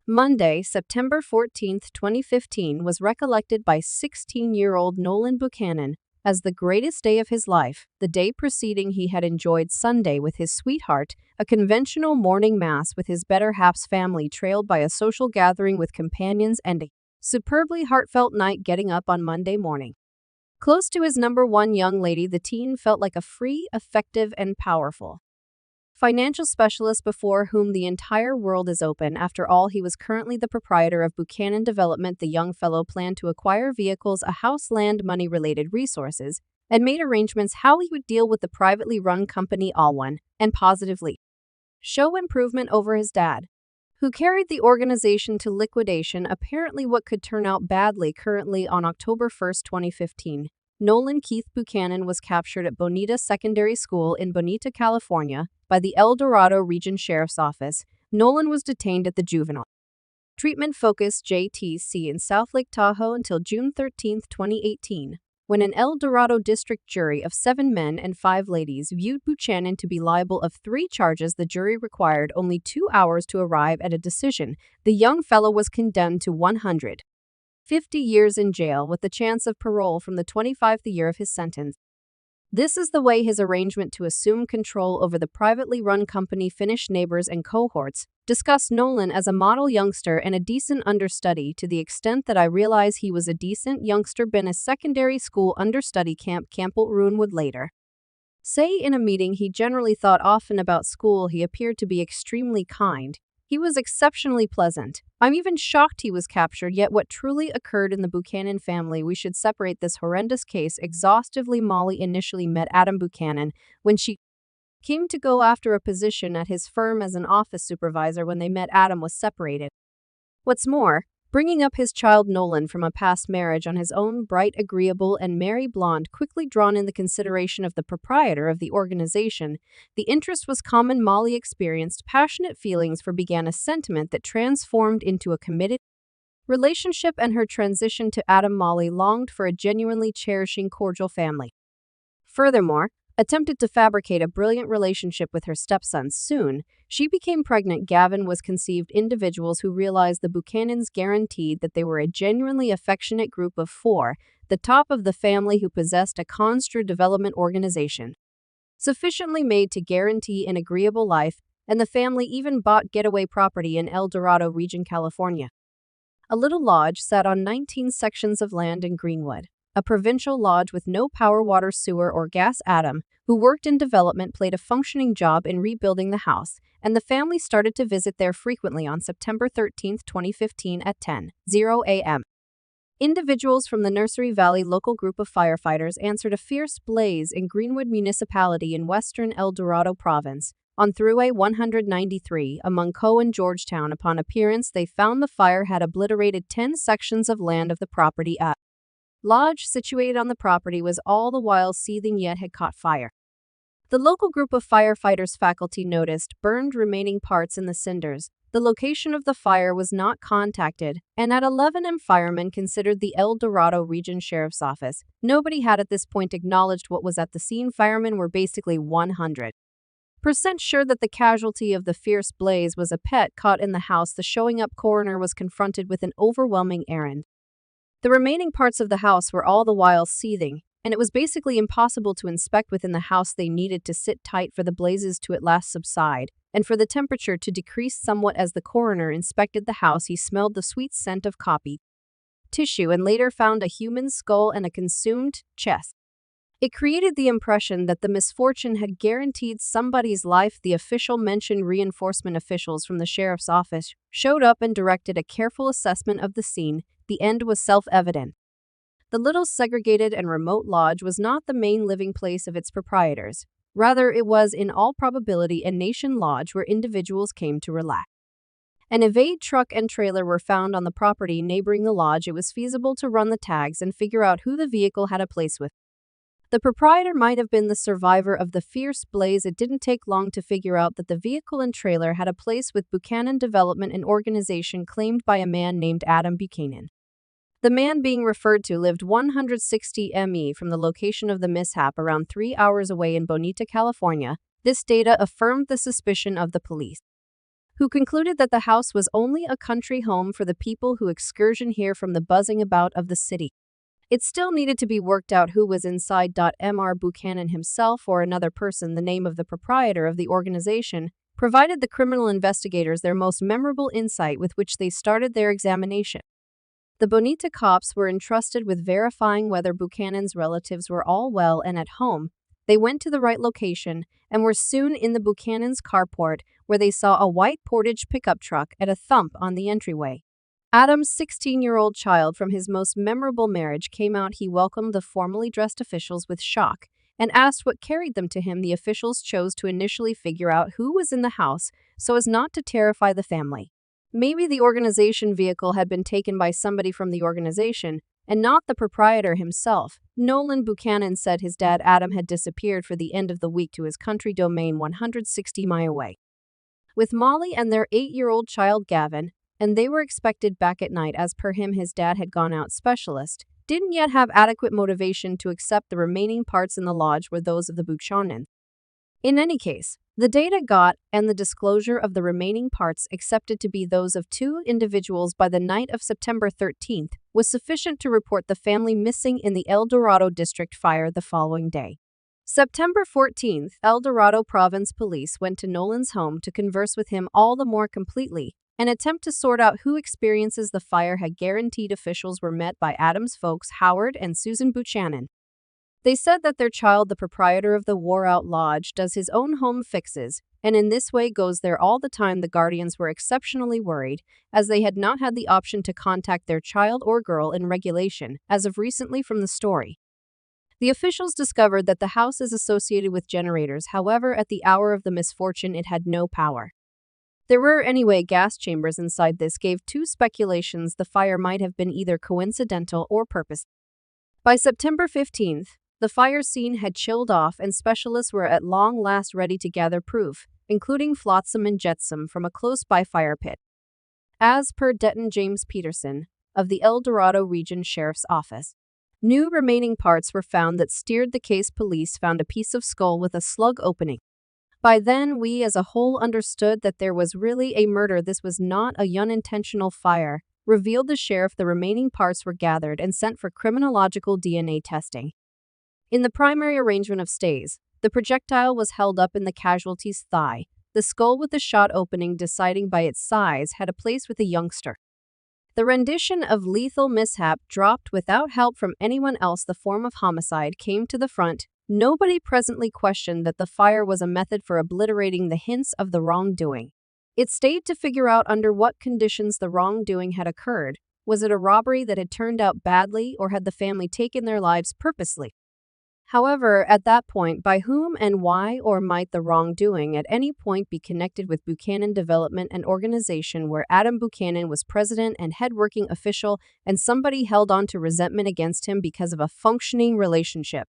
Monday, September 14, 2015, was recollected by 16-year-old Nolan Buchanan as the greatest day of his life. The day preceding, he had enjoyed Sunday with his sweetheart, a conventional morning mass with his better half's family, trailed by a social gathering with companions, and a superbly heartfelt night getting up on Monday morning. Close to his number one young lady, the teen felt like a free, effective, and powerful financial specialist before whom the entire world is open. After all, he was currently the proprietor of Buchanan Development. The young fellow planned to acquire vehicles, a house, land, money-related resources, and made arrangements how he would deal with the privately run company all one, and positively show improvement over his dad, who carried the organization to liquidation, apparently what could turn out badly. Currently, on October 1, 2015, Nolan Keith Buchanan was captured at Bonita Secondary School in Bonita, California, by the El Dorado Region Sheriff's Office. Nolan was detained at the Juvenile Treatment Focus JTC in South Lake Tahoe until June 13, 2018, when an El Dorado district jury of 7 men and 5 ladies viewed Buchanan to be liable of 3 charges. The jury required only 2 hours to arrive at a decision. The young fellow was condemned to 150 years in jail with the chance of parole from the 25th year of his sentence. This is the way his arrangement to assume control over the privately run company finished. Neighbors and cohorts discussed Nolan as a model youngster and a decent understudy, to the extent that I realize he was a decent youngster. Been a secondary school understudy, Campbell Roon would later say in a meeting. He generally thought often about school. He appeared to be extremely kind. He was exceptionally pleasant. I'm even shocked he was captured, yet what truly occurred in the Buchanan family. We should separate this horrendous case exhaustively. Molly initially met Adam Buchanan when she came to go after a position at his firm as an office supervisor. When they met, Adam was separated. What's more, bringing up his child Nolan from a past marriage on his own, bright, agreeable, and merry blonde, quickly drawn in the consideration of the proprietor of the organization. The interest was common. Molly experienced passionate feelings for began a sentiment that transformed into a committed relationship, and her transition to Adam. Molly longed for a genuinely cherishing, cordial family. Furthermore, attempted to fabricate a brilliant relationship with her stepson. Soon, she became pregnant. Gavin was conceived. Individuals who realized the Buchanans guaranteed that they were a genuinely affectionate group of 4, the top of the family, who possessed a construed development organization sufficiently made to guarantee an agreeable life, and the family even bought getaway property in El Dorado region, California. A little lodge sat on 19 sections of land in Greenwood, a provincial lodge with no power, water, sewer, or gas. Adam, who worked in development, played a functioning job in rebuilding the house, and the family started to visit there frequently. On September 13, 2015 at 10:00 a.m., individuals from the Nursery Valley local group of firefighters answered a fierce blaze in Greenwood Municipality in western El Dorado Province, on Thruway 193 among Coe and Georgetown. Upon appearance, they found the fire had obliterated 10 sections of land of the property. A lodge situated on the property was all the while seething, yet had caught fire. The local group of firefighters faculty noticed burned remaining parts in the cinders. The location of the fire was not contacted, and at 11 a.m. firemen considered the El Dorado Region Sheriff's Office. Nobody had at this point acknowledged what was at the scene. Firemen were basically 100% sure that the casualty of the fierce blaze was a pet caught in the house. The showing up coroner was confronted with an overwhelming errand. The remaining parts of the house were all the while seething, and it was basically impossible to inspect within the house. They needed to sit tight for the blazes to at last subside, and for the temperature to decrease somewhat. As the coroner inspected the house, he smelled the sweet scent of copy tissue and later found a human skull and a consumed chest. It created the impression that the misfortune had guaranteed somebody's life. The official mentioned reinforcement officials from the sheriff's office showed up and directed a careful assessment of the scene. The end was self-evident. The little segregated and remote lodge was not the main living place of its proprietors. Rather, it was, in all probability, a nation lodge where individuals came to relax. An evade truck and trailer were found on the property neighboring the lodge. It was feasible to run the tags and figure out who the vehicle had a place with. The proprietor might have been the survivor of the fierce blaze. It didn't take long to figure out that the vehicle and trailer had a place with Buchanan Development, an organization claimed by a man named Adam Buchanan. The man being referred to lived 160 mi from the location of the mishap, around 3 hours away in Bonita, California. This data affirmed the suspicion of the police. who concluded that the house was only a country home for the people who excursion here from the buzzing about of the city. It still needed to be worked out who was inside. Mr. Buchanan himself or another person, the name of the proprietor of the organization, provided the criminal investigators their most memorable insight with which they started their examination. The Bonita cops were entrusted with verifying whether Buchanan's relatives were all well and at home. They went to the right location and were soon in the Buchanan's carport, where they saw a white Portage pickup truck at a thump on the entryway. Adam's 16-year-old child from his most memorable marriage came out. He welcomed the formally dressed officials with shock and asked what carried them to him. The officials chose to initially figure out who was in the house so as not to terrify the family. Maybe the organization vehicle had been taken by somebody from the organization and not the proprietor himself. Nolan Buchanan said his dad Adam had disappeared for the end of the week to his country domain 160 miles away with Molly and their 8-year-old child Gavin, and they were expected back at night. As per him, his dad had gone out. Specialist didn't yet have adequate motivation to accept the remaining parts in the lodge were those of the Buchanan. In any case, the data got and the disclosure of the remaining parts accepted to be those of 2 individuals by the night of September 13th was sufficient to report the family missing in the El Dorado district fire the following day. September 14th, El Dorado Province Police went to Nolan's home to converse with him all the more completely. An attempt to sort out who experiences the fire had guaranteed officials were met by Adam's folks, Howard and Susan Buchanan. They said that their child, the proprietor of the wore-out lodge, does his own home fixes, and in this way goes there all the time. The guardians were exceptionally worried, as they had not had the option to contact their child or girl in regulation, as of recently from the story. The officials discovered that the house is associated with generators. However, at the hour of the misfortune, it had no power. There were anyway gas chambers inside. This gave 2 speculations. The fire might have been either coincidental or purpose. By September 15th, the fire scene had chilled off and specialists were at long last ready to gather proof, including flotsam and jetsam from a close-by fire pit. As per Detective James Peterson of the El Dorado Region Sheriff's Office, new remaining parts were found that steered the case. Police found a piece of skull with a slug opening. By then, we as a whole understood that there was really a murder. This was not a unintentional fire, revealed the sheriff. The remaining parts were gathered and sent for criminological DNA testing. In the primary arrangement of stays, the projectile was held up in the casualty's thigh. The skull with the shot opening, deciding by its size, had a place with a youngster. The rendition of lethal mishap dropped without help from anyone else. The form of homicide came to the front. Nobody presently questioned that the fire was a method for obliterating the hints of the wrongdoing. It stayed to figure out under what conditions the wrongdoing had occurred. Was it a robbery that had turned out badly, or had the family taken their lives purposely? However, at that point, by whom and why, or might the wrongdoing at any point be connected with Buchanan Development, an organization where Adam Buchanan was president and head working official, and somebody held on to resentment against him because of a functioning relationship?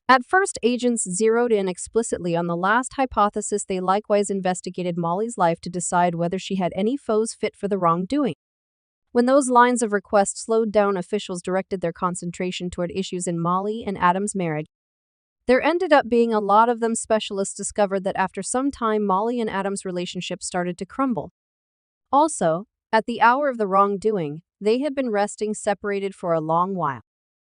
At first, agents zeroed in explicitly on the last hypothesis. They likewise investigated Molly's life to decide whether she had any foes fit for the wrongdoing. When those lines of request slowed down, officials directed their concentration toward issues in Molly and Adam's marriage. There ended up being a lot of them. Specialists discovered that after some time, Molly and Adam's relationship started to crumble. Also, at the hour of the wrongdoing, they had been resting separated for a long while.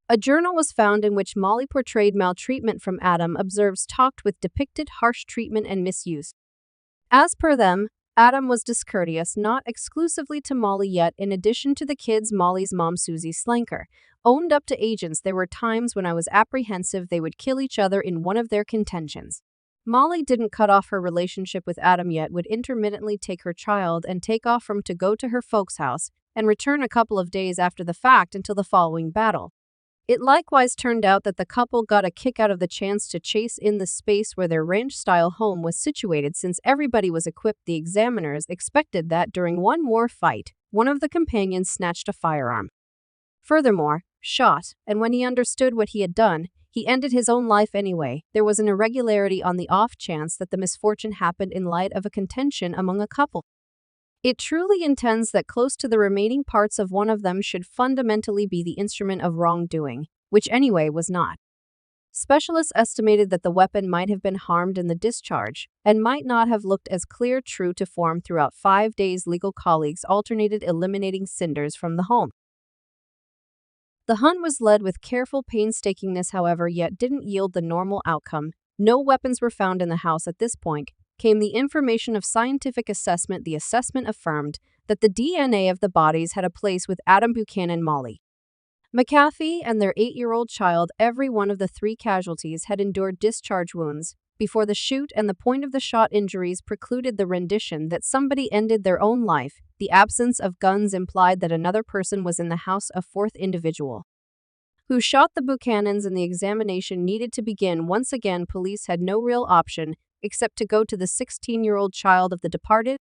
A journal was found in which Molly portrayed maltreatment from Adam. Observes talked with depicted harsh treatment and misuse. As per them, Adam was discourteous, not exclusively to Molly yet. In addition to the kids, Molly's mom, Susie Slanker, owned up to agents, "There were times when I was apprehensive they would kill each other in one of their contentions." Molly didn't cut off her relationship with Adam yet, would intermittently take her child and take off from to go to her folks' house and return a couple of days after the fact until the following battle. It likewise turned out that the couple got a kick out of the chance to chase in the space where their ranch-style home was situated. Since everybody was equipped, the examiners expected that during one more fight, one of the companions snatched a firearm. Furthermore, shot, and when he understood what he had done, he ended his own life anyway. There was an irregularity on the off chance that the misfortune happened in light of a contention among a couple. It truly intends that close to the remaining parts of one of them should fundamentally be the instrument of wrongdoing, which anyway was not. Specialists estimated that the weapon might have been harmed in the discharge and might not have looked as clear true to form throughout 5 days. Legal colleagues alternated eliminating cinders from the home. The hunt was led with careful painstakingness, however, yet didn't yield the normal outcome. No weapons were found in the house. At this point came the information of scientific assessment. The assessment affirmed that the DNA of the bodies had a place with Adam Buchanan, Molly McAfee, and their 8-year-old child. Every one of the 3 casualties had endured discharge wounds before the shoot, and the point of the shot injuries precluded the rendition that somebody ended their own life. The absence of guns implied that another person was in the house. A 4th individual who shot the Buchanans, and the examination needed to begin. Once again, police had no real option except to go to the 16-year-old child of the departed.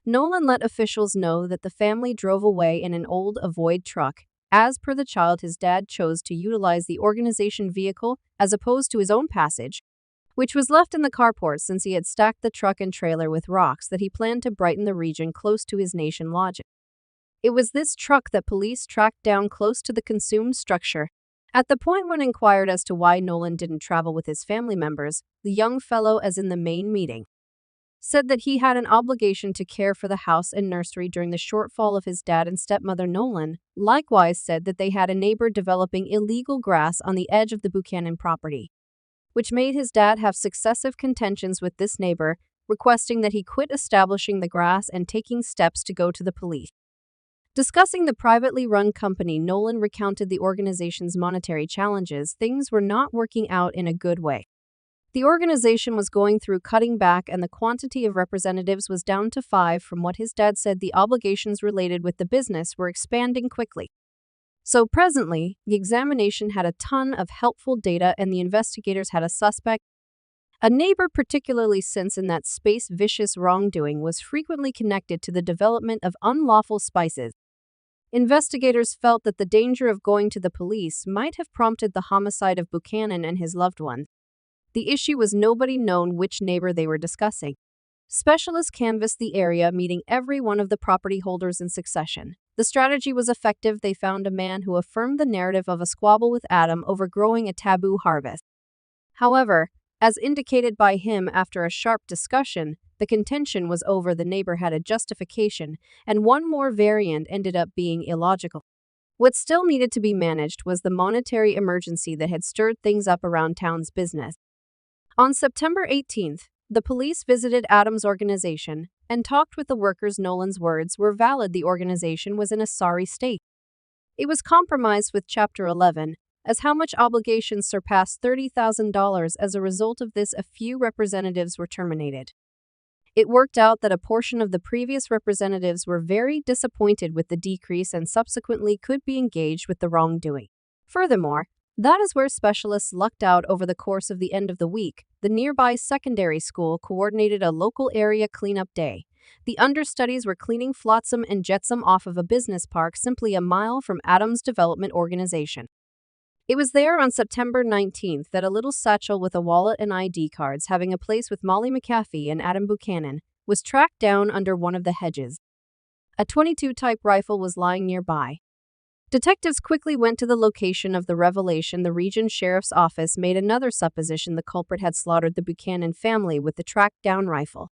Nolan let officials know that the family drove away in an old Avoid truck. As per the child, his dad chose to utilize the organization vehicle as opposed to his own passage, which was left in the carport, since he had stacked the truck and trailer with rocks that he planned to brighten the region close to his nation lodging. It was this truck that police tracked down close to the consumed structure. At the point when inquired as to why Nolan didn't travel with his family members, the young fellow, as in the main meeting, said that he had an obligation to care for the house and nursery during the shortfall of his dad and stepmother. Nolan likewise said that they had a neighbor developing illegal grass on the edge of the Buchanan property, which made his dad have successive contentions with this neighbor, requesting that he quit establishing the grass and taking steps to go to the police. Discussing the privately run company, Nolan recounted the organization's monetary challenges. Things were not working out in a good way. The organization was going through cutting back, and the quantity of representatives was down to 5. From what his dad said, the obligations related with the business were expanding quickly. So presently, the examination had a ton of helpful data, and the investigators had a suspect, a neighbor, particularly since in that space vicious wrongdoing was frequently connected to the development of unlawful spices. Investigators felt that the danger of going to the police might have prompted the homicide of Buchanan and his loved ones. The issue was nobody known which neighbor they were discussing. Specialists canvassed the area, meeting every one of the property holders in succession. The strategy was effective. They found a man who affirmed the narrative of a squabble with Adam over growing a taboo harvest. However, as indicated by him after a sharp discussion, the contention was over. The neighbor had a justification, and one more variant ended up being illogical. What still needed to be managed was the monetary emergency that had stirred things up around town's business. On September 18th, the police visited Adam's organization and talked with the workers. Nolan's words were valid. The organization was in a sorry state. It was compromised with Chapter 11, as how much obligations surpassed $30,000. As a result of this, a few representatives were terminated. It worked out that a portion of the previous representatives were very disappointed with the decrease and subsequently could be engaged with the wrongdoing. Furthermore, that is where specialists lucked out. Over the course of the end of the week, the nearby secondary school coordinated a local area cleanup day. The understudies were cleaning flotsam and jetsam off of a business park simply a mile from Adam's development organization. It was there on September 19th that a little satchel with a wallet and ID cards having a place with Molly McAfee and Adam Buchanan was tracked down under one of the hedges. A .22 type rifle was lying nearby. Detectives quickly went to the location of the revelation. The region sheriff's office made another supposition: the culprit had slaughtered the Buchanan family with the tracked-down rifle.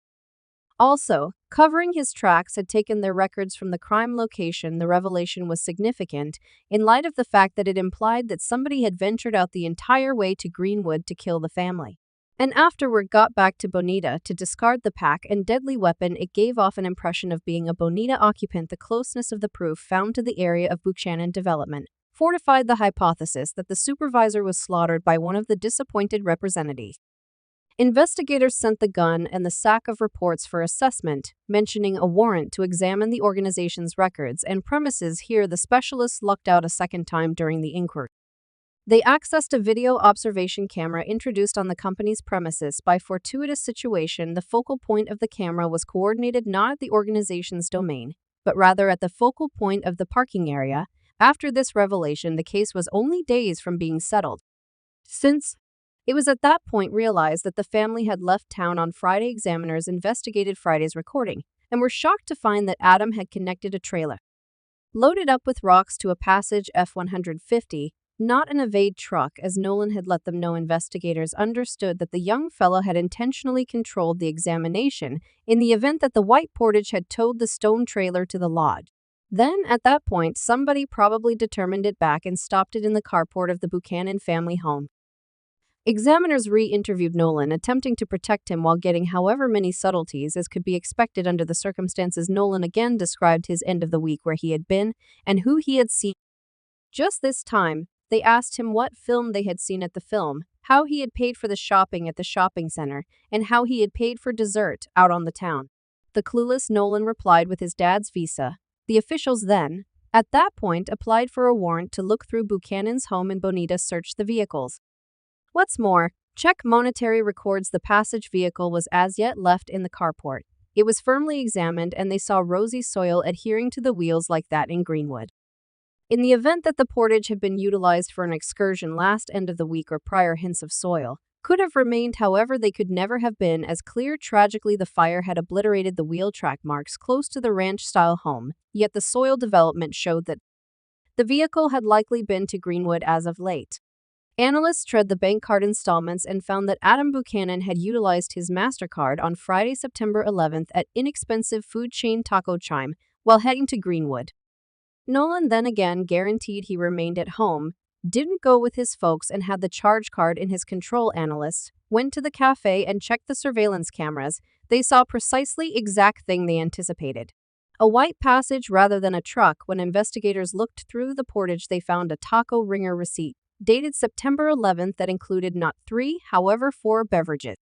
Also, covering his tracks had taken their records from the crime location. The revelation was significant in light of the fact that it implied that somebody had ventured out the entire way to Greenwood to kill the family, and afterward got back to Bonita to discard the pack and deadly weapon. It gave off an impression of being a Bonita occupant. The closeness of the proof found to the area of Buchanan development fortified the hypothesis that the supervisor was slaughtered by one of the disappointed representatives. Investigators sent the gun and the sack of reports for assessment, mentioning a warrant to examine the organization's records and premises. Here, the specialists lucked out a second time during the inquiry. They accessed a video observation camera introduced on the company's premises. By fortuitous situation, the focal point of the camera was coordinated not at the organization's domain, but rather at the focal point of the parking area. After this revelation, the case was only days from being settled, since it was at that point realized that the family had left town on Friday. Examiners investigated Friday's recording and were shocked to find that Adam had connected a trailer loaded up with rocks to a passage F-150 not an evade truck, as Nolan had let them know. Investigators understood that the young fellow had intentionally controlled the examination in the event that the white Portage had towed the stone trailer to the lodge. Then, at that point, somebody probably determined it back and stopped it in the carport of the Buchanan family home. Examiners re-interviewed Nolan, attempting to protect him while getting however many subtleties as could be expected under the circumstances. Nolan again described his end of the week, where he had been and who he had seen. Just this time, they asked him what film they had seen at the film, how he had paid for the shopping at the shopping center, and how he had paid for dessert out on the town. The clueless Nolan replied with his dad's visa. The officials then, at that point, applied for a warrant to look through Buchanan's home in Bonita, search the vehicles. What's more, Czech monetary records the passage vehicle was as yet left in the carport. It was firmly examined and they saw rosy soil adhering to the wheels like that in Greenwood. In the event that the Portage had been utilized for an excursion last end of the week, or prior hints of soil could have remained, however they could never have been as clear. Tragically, the fire had obliterated the wheel track marks close to the ranch-style home, yet the soil development showed that the vehicle had likely been to Greenwood as of late. Analysts tread the bank card installments and found that Adam Buchanan had utilized his MasterCard on Friday, September 11th at inexpensive food chain Taco Chime while heading to Greenwood. Nolan then again guaranteed he remained at home, didn't go with his folks, and had the charge card in his control. Analysts went to the cafe and checked the surveillance cameras. They saw precisely exact thing they anticipated. A white Passage rather than a truck. When investigators looked through the Portage, they found a taco ringer receipt dated September 11th that included not 3, however 4 beverages.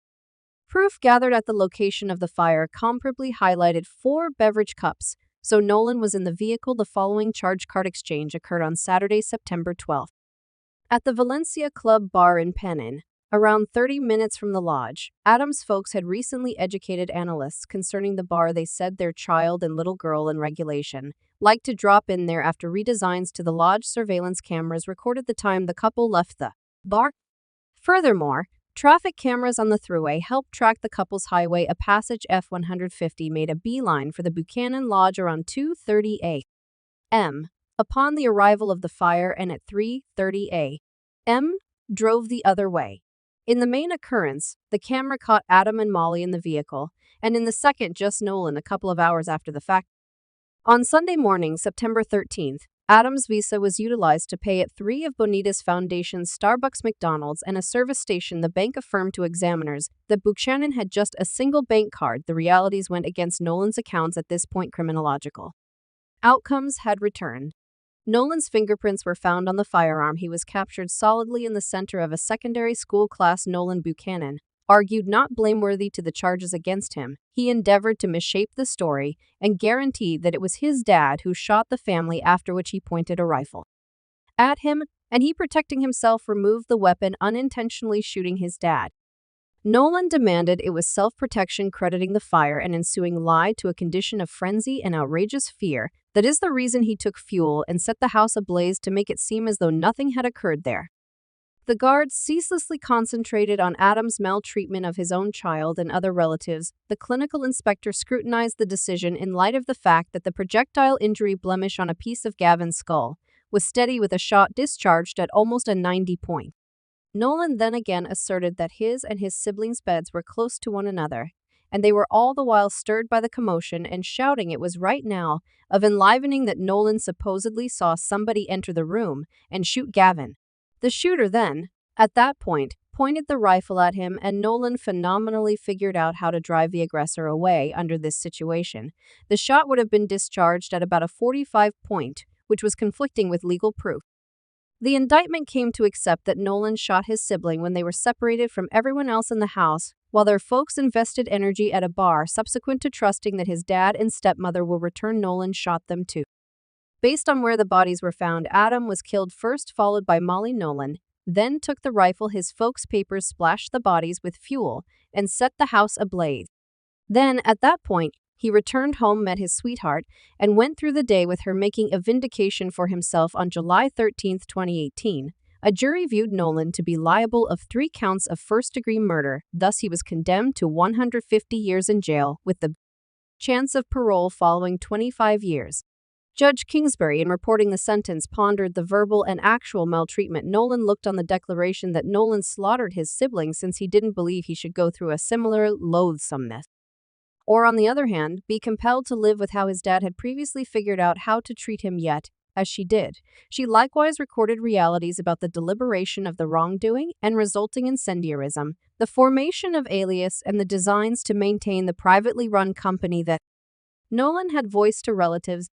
Proof gathered at the location of the fire comparably highlighted 4 beverage cups, so Nolan was in the vehicle. The following charge card exchange occurred on Saturday, September 12th. At the Valencia Club Bar in Penin, around 30 minutes from the lodge. Adam's folks had recently educated analysts concerning the bar. They said their child and little girl, in regulation, liked to drop in there after redesigns to the lodge. Surveillance cameras recorded the time the couple left the bar. Furthermore, traffic cameras on the thruway helped track the couple's highway. A Passage F-150 made a beeline for the Buchanan Lodge around 2:30 a.m. upon the arrival of the fire, and at 3:30 a.m. drove the other way. In the main occurrence, the camera caught Adam and Molly in the vehicle, and in the second, just Nolan a couple of hours after the fact. On Sunday morning, September 13th, Adam's visa was utilized to pay at 3 of Bonita's Foundation's Starbucks, McDonald's, and a service station. The bank affirmed to examiners that Buchanan had just a single bank card. The realities went against Nolan's accounts at this point. Criminological outcomes had returned. Nolan's fingerprints were found on the firearm. He was captured solidly in the center of a secondary school class. Nolan Buchanan argued not blameworthy to the charges against him. He endeavored to misshape the story and guaranteed that it was his dad who shot the family, after which he pointed a rifle at him, and he, protecting himself, removed the weapon, unintentionally shooting his dad. Nolan demanded it was self-protection, crediting the fire and ensuing lie to a condition of frenzy and outrageous fear. That is the reason he took fuel and set the house ablaze to make it seem as though nothing had occurred there. The guards ceaselessly concentrated on Adam's maltreatment of his own child and other relatives. The clinical inspector scrutinized the decision in light of the fact that the projectile injury blemish on a piece of Gavin's skull was steady, with a shot discharged at almost a 90 point. Nolan then again asserted that his and his siblings' beds were close to one another, and they were all the while stirred by the commotion and shouting. It was right now of enlivening that Nolan supposedly saw somebody enter the room and shoot Gavin. The shooter then, at that point, pointed the rifle at him, and Nolan phenomenally figured out how to drive the aggressor away under this situation. The shot would have been discharged at about a 45 point, which was conflicting with legal proof. The indictment came to accept that Nolan shot his sibling when they were separated from everyone else in the house, while their folks invested energy at a bar. Subsequent to trusting that his dad and stepmother will return, Nolan shot them too. Based on where the bodies were found, Adam was killed first, followed by Molly. Nolan then took the rifle. His folks' papers splashed the bodies with fuel and set the house ablaze. Then, at that point, he returned home, met his sweetheart, and went through the day with her, making a vindication for himself. On July 13, 2018, a jury viewed Nolan to be liable of 3 counts of first-degree murder. Thus, he was condemned to 150 years in jail, with the chance of parole following 25 years. Judge Kingsbury, in reporting the sentence, pondered the verbal and actual maltreatment. Nolan looked on the declaration that Nolan slaughtered his siblings since he didn't believe he should go through a similar loathsomeness. Or, on the other hand, be compelled to live with how his dad had previously figured out how to treat him, yet, as she did, she likewise recorded realities about the deliberation of the wrongdoing and resulting incendiarism, the formation of Alias, and the designs to maintain the privately run company that Nolan had voiced to relatives.